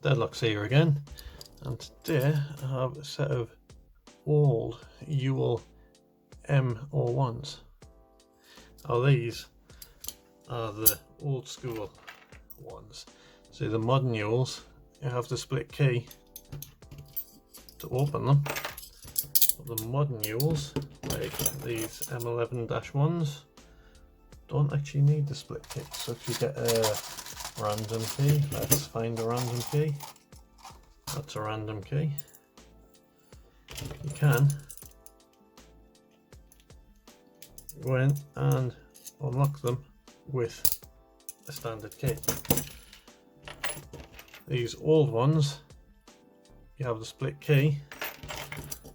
Deadlock's here again, and today I have a set of old Yuil M01s. Now these are the old school ones. See, the modern Yuils, you have the split key to open them. But the modern Yuils, like these M11-1s, don't actually need the split key. So if you get a random key, let's find a random key. That's a random key. You can go in and unlock them with a standard key. These old ones, you have the split key.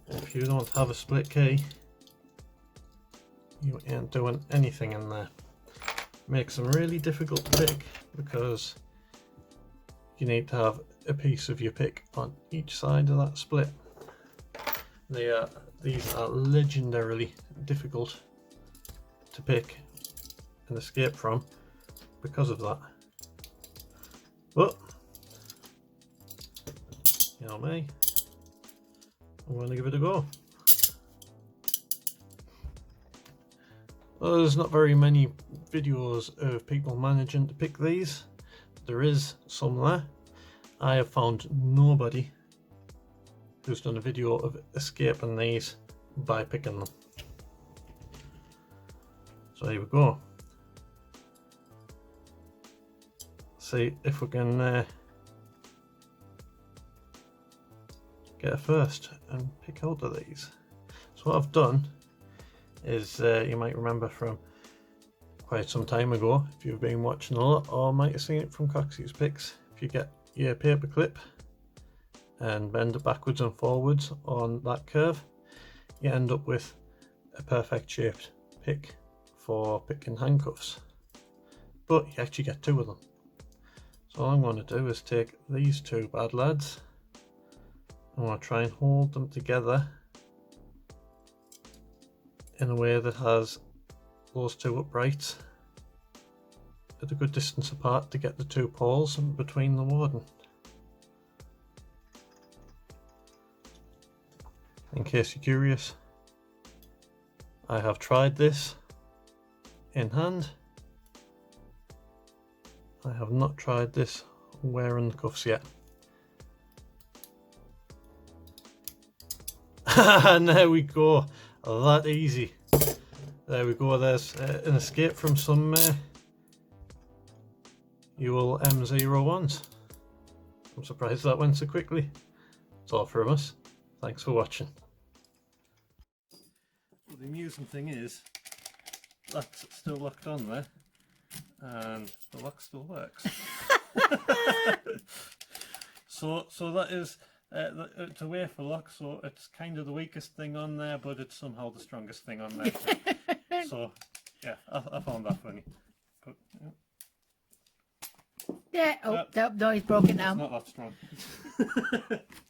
If you don't have a split key, you ain't doing anything in there. Makes them really difficult to pick because you need to have a piece of your pick on each side of that split. These are legendarily difficult to pick and escape from because of that. But you know me, I'm going to give it a go. Well, there's not very many videos of people managing to pick these. There is some there. I have found nobody who's done a video of escaping these by picking them. So here we go. See if we can get a first and pick out of these. So what I've done is, you might remember from quite some time ago, if you've been watching a lot, or might have seen it from Coxie's Picks, if you get your paper clip and bend it backwards and forwards on that curve, you end up with a perfect shaped pick for picking handcuffs. But you actually get two of them. So all I'm going to do is take these two bad lads, I'm going to try and hold them together in a way that has those two uprights at a good distance apart to get the two poles between the warden. In case you're curious, I have tried this in hand. I have not tried this wearing the cuffs yet. And there we go, that easy. There we go, there's an escape from some Yuil M01s. I'm surprised that went so quickly. That's all from us. Thanks for watching. Well, the amusing thing is, that's still locked on there, and the lock still works. So that is it's a wafer lock, so it's kind of the weakest thing on there, but it's somehow the strongest thing on there. So yeah, I found that funny. But, yeah. Oh, no, he's broken now. It's not that strong.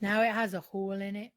Now it has a hole in it.